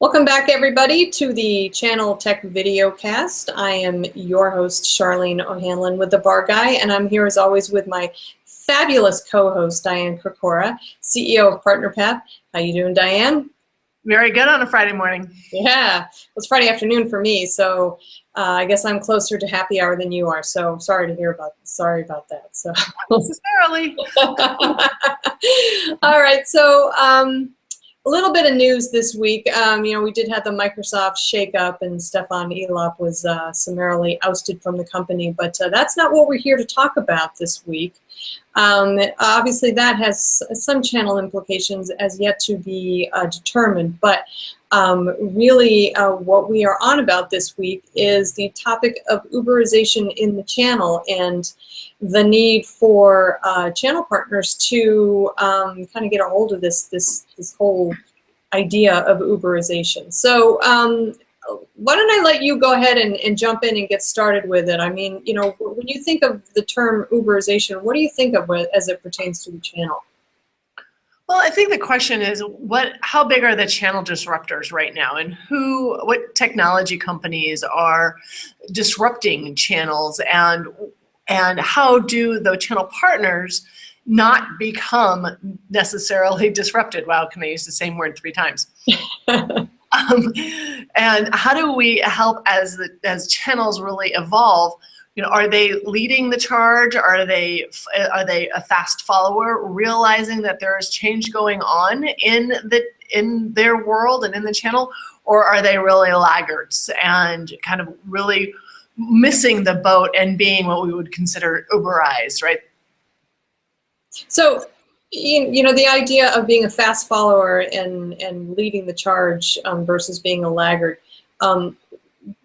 Welcome back, everybody, to the ChannelTech VideoCast. I am your host, Charlene O'Hanlon with the Bar Guy, and I'm here as always with my fabulous co-host, Diane Krakora, CEO of PartnerPath. How you doing, Diane? Very good on a Friday morning. Yeah, it's Friday afternoon for me, so I guess I'm closer to happy hour than you are. So sorry about that. So not necessarily. All right, so a little bit of news this week. We did have the Microsoft shakeup, and Stefan Elop was summarily ousted from the company, but that's not what we're here to talk about this week. Obviously, that has some channel implications as yet to be determined, but really what we are on about this week is the topic of uberization in the channel and the need for channel partners to kind of get a hold of this whole idea of uberization. So why don't I let you go ahead and jump in and get started with it? I mean, when you think of the term uberization, what do you think of as it pertains to the channel? Well, I think the question is how big are the channel disruptors right now, and what technology companies are disrupting channels, and how do the channel partners not become necessarily disrupted? Wow, can I use the same word 3 times? And how do we help as channels really evolve? Are they leading the charge? Are they a fast follower, realizing that there is change going on in their world and in the channel, or are they really laggards and kind of really missing the boat and being what we would consider uberized, right? So, the idea of being a fast follower and leading the charge versus being a laggard.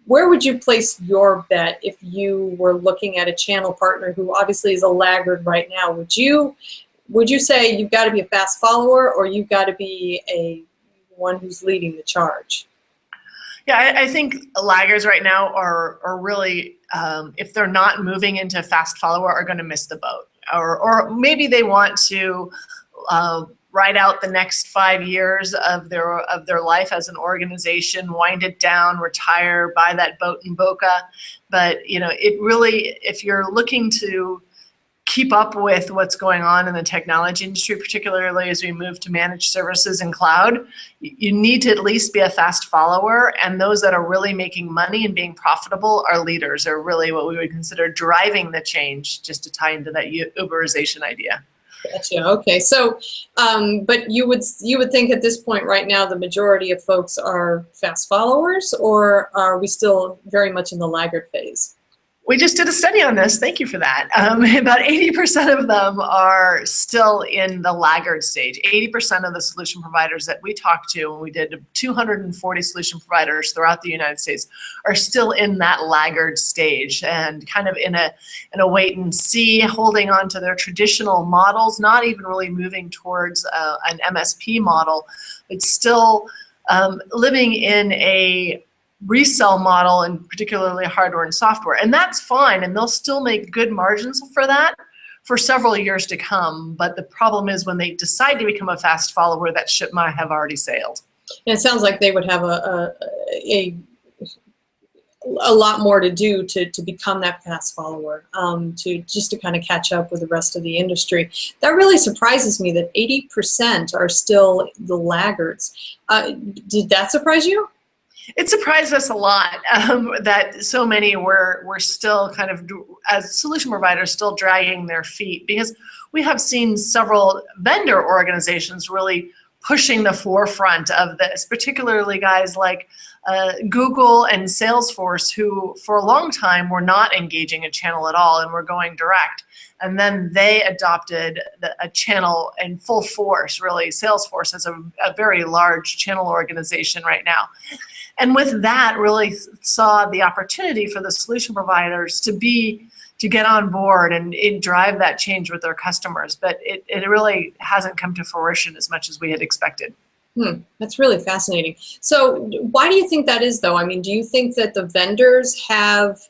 Where would you place your bet if you were looking at a channel partner who obviously is a laggard right now? Would you say you've got to be a fast follower, or you've got to be one who's leading the charge? Yeah, I think laggards right now are really, if they're not moving into fast follower, are going to miss the boat, or maybe they want to ride out the next 5 years of their life as an organization, wind it down, retire, buy that boat in Boca. But it really, if you're looking to keep up with what's going on in the technology industry, particularly as we move to managed services and cloud, you need to at least be a fast follower, and those that are really making money and being profitable are leaders, are really what we would consider driving the change, just to tie into that uberization idea. Gotcha. Okay. So, but you would think at this point right now the majority of folks are fast followers, or are we still very much in the laggard phase? We just did a study on this. Thank you for that. About 80% of them are still in the laggard stage. 80% of the solution providers that we talked to, and we did 240 solution providers throughout the United States, are still in that laggard stage and kind of in a wait and see, holding on to their traditional models, not even really moving towards an MSP model. It's still living in a resell model, and particularly hardware and software, and that's fine, and they'll still make good margins for that for several years to come. But the problem is when they decide to become a fast follower, that ship might have already sailed. And it sounds like they would have a lot more to do to become that fast follower, to kind of catch up with the rest of the industry. That really surprises me that 80% are still the laggards. Did that surprise you? It surprised us a lot that so many were still kind of, as solution providers, still dragging their feet, because we have seen several vendor organizations really pushing the forefront of this, particularly guys like Google and Salesforce, who for a long time were not engaging a channel at all and were going direct. And then they adopted a channel in full force, really. Salesforce is a very large channel organization right now. And with that, really saw the opportunity for the solution providers to get on board and drive that change with their customers. But it really hasn't come to fruition as much as we had expected. That's really fascinating. So why do you think that is, though? I mean, do you think that the vendors have,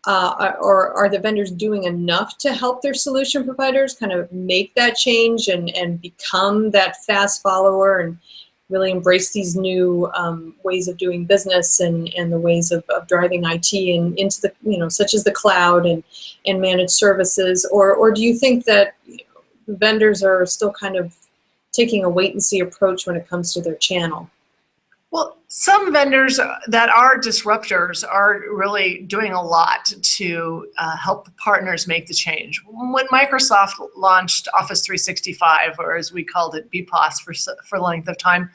or are the vendors doing enough to help their solution providers kind of make that change and become that fast follower and really embrace these new ways of doing business and the ways of driving IT and into the, such as the cloud and managed services? Or do you think that vendors are still kind of taking a wait and see approach when it comes to their channel? Well, some vendors that are disruptors are really doing a lot to help the partners make the change. When Microsoft launched Office 365, or as we called it, BPOS for length of time,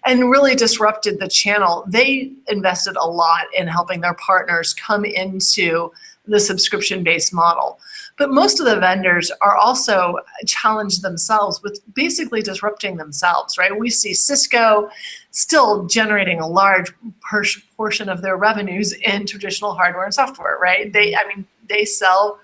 and really disrupted the channel, they invested a lot in helping their partners come into the subscription-based model. But most of the vendors are also challenged themselves with basically disrupting themselves, right? We see Cisco still generating a large portion of their revenues in traditional hardware and software, right? They sell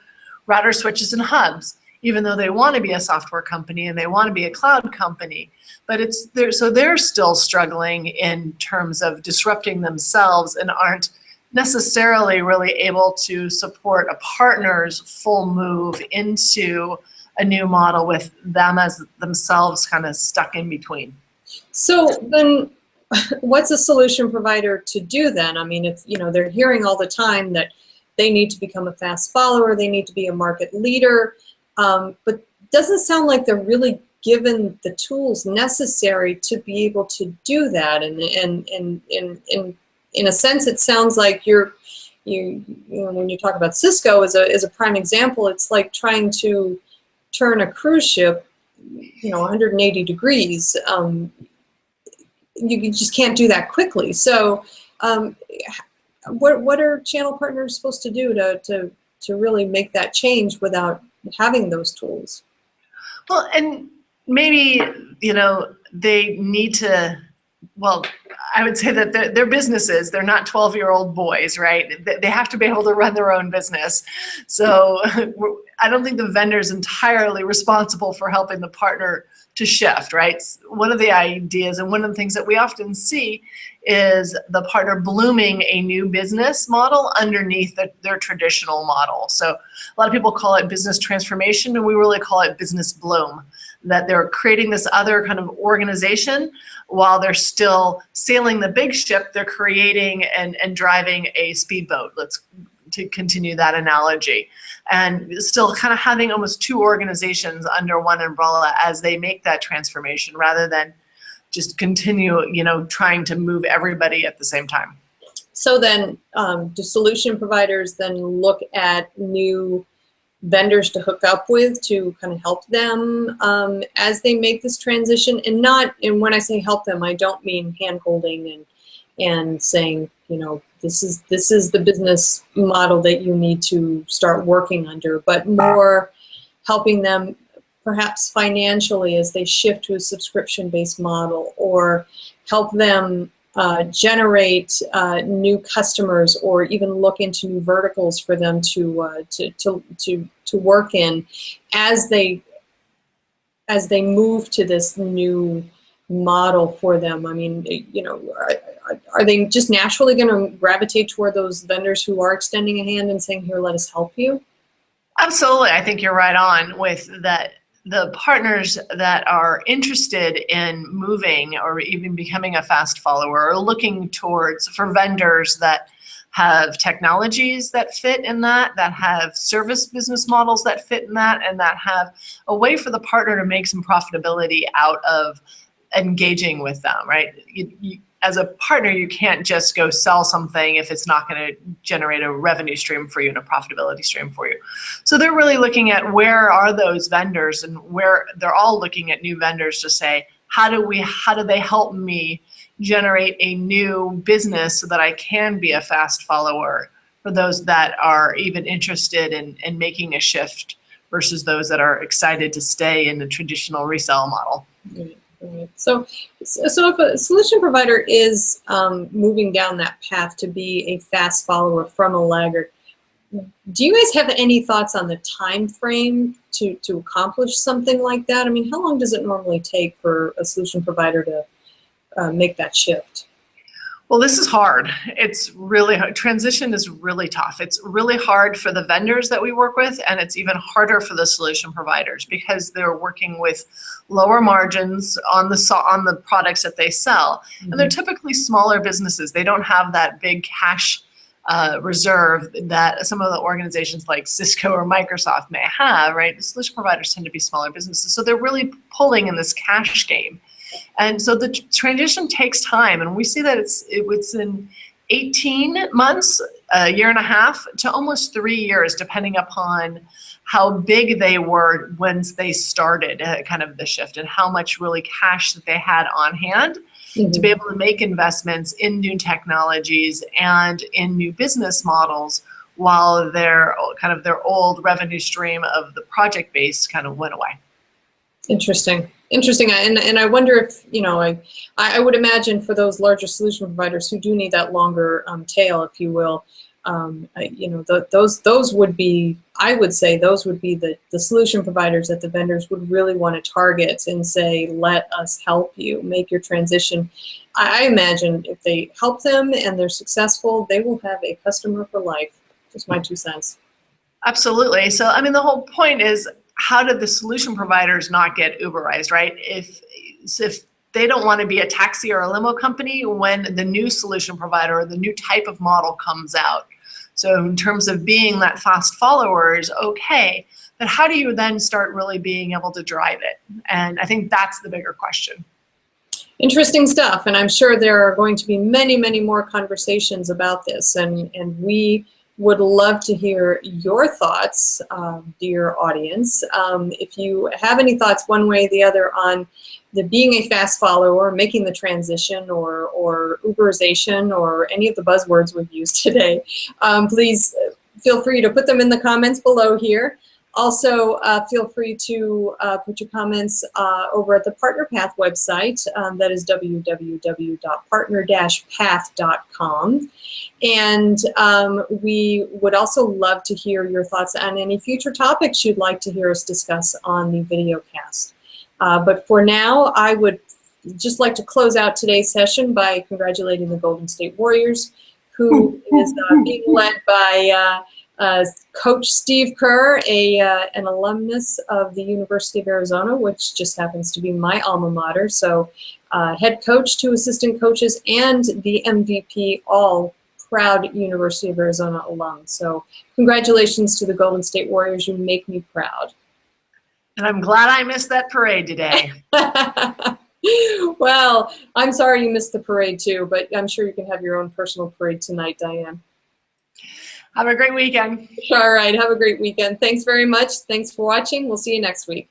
router switches and hubs, even though they want to be a software company and they want to be a cloud company. But they're still struggling in terms of disrupting themselves and aren't necessarily really able to support a partner's full move into a new model with them as themselves kind of stuck in between. So then what's a solution provider to do then? I mean, if they're hearing all the time that they need to become a fast follower, they need to be a market leader, but doesn't sound like they're really given the tools necessary to be able to do that. And in a sense, it sounds like when you talk about Cisco as a prime example, it's like trying to turn a cruise ship, 180 degrees. You just can't do that quickly. So, what are channel partners supposed to do to really make that change without having those tools? Well, and maybe they need to. Well, I would say that they're businesses. They're not 12-year-old boys, right? They have to be able to run their own business. So I don't think the vendor's entirely responsible for helping the partner to shift, right? One of the ideas and one of the things that we often see is the partner blooming a new business model underneath their traditional model. So a lot of people call it business transformation, and we really call it business bloom, that they're creating this other kind of organization while they're still sailing the big ship. They're creating and driving a speedboat. Let's to continue that analogy, and still kind of having almost two organizations under one umbrella as they make that transformation, rather than just continue, trying to move everybody at the same time. So then, do solution providers then look at new vendors to hook up with to kind of help them as they make this transition? And when I say help them, I don't mean hand-holding and saying, this is the business model that you need to start working under, but more helping them perhaps financially as they shift to a subscription-based model, or help them generate new customers, or even look into new verticals for them to work in as they move to this new model for them. I mean, are they just naturally going to gravitate toward those vendors who are extending a hand and saying, "Here, let us help you"? Absolutely. I think you're right on with that. The partners that are interested in moving or even becoming a fast follower are looking for vendors that have technologies that fit in that have service business models that fit in that, and that have a way for the partner to make some profitability out of engaging with them, right? As a partner, you can't just go sell something if it's not going to generate a revenue stream for you and a profitability stream for you. So they're really looking at where are those vendors, and where they're all looking at new vendors to say, how do they help me generate a new business so that I can be a fast follower for those that are even interested in making a shift versus those that are excited to stay in the traditional resale model. Right. So if a solution provider is moving down that path to be a fast follower from a laggard, do you guys have any thoughts on the time frame to accomplish something like that? I mean, how long does it normally take for a solution provider to make that shift? Well, this is hard. It's really hard. Transition is really tough. It's really hard for the vendors that we work with, and it's even harder for the solution providers because they're working with lower margins on the products that they sell. And they're typically smaller businesses. They don't have that big cash reserve that some of the organizations like Cisco or Microsoft may have, right? The solution providers tend to be smaller businesses. So they're really pulling in this cash game. And so the transition takes time, and we see that it's in 18 months, a year and a half, to almost 3 years, depending upon how big they were when they started kind of the shift and how much really cash that they had on hand to be able to make investments in new technologies and in new business models while their old revenue stream of the project base kind of went away. Interesting. And I wonder if, I would imagine for those larger solution providers who do need that longer tail, if you will, those would be, I would say those would be the solution providers that the vendors would really want to target and say, let us help you make your transition. I imagine if they help them and they're successful, they will have a customer for life. Just my 2 cents. Absolutely. So, I mean, the whole point is, how did the solution providers not get Uberized, right? If they don't want to be a taxi or a limo company when the new solution provider or the new type of model comes out. So in terms of being that fast follower is okay, but how do you then start really being able to drive it? And I think that's the bigger question. Interesting stuff, and I'm sure there are going to be many, many more conversations about this, and we would love to hear your thoughts, dear audience. If you have any thoughts one way or the other on being a fast follower, making the transition, or Uberization, or any of the buzzwords we've used today, please feel free to put them in the comments below here. Also, feel free to put your comments over at the PartnerPath website. That is www.partner-path.com. And we would also love to hear your thoughts on any future topics you'd like to hear us discuss on the videocast. But for now, I would just like to close out today's session by congratulating the Golden State Warriors, who is being led by Coach Steve Kerr, an alumnus of the University of Arizona, which just happens to be my alma mater. So head coach, 2 assistant coaches, and the MVP, all proud University of Arizona alum. So congratulations to the Golden State Warriors. You make me proud. And I'm glad I missed that parade today. Well, I'm sorry you missed the parade too, but I'm sure you can have your own personal parade tonight, Diane. Have a great weekend. All right, have a great weekend. Thanks very much. Thanks for watching. We'll see you next week.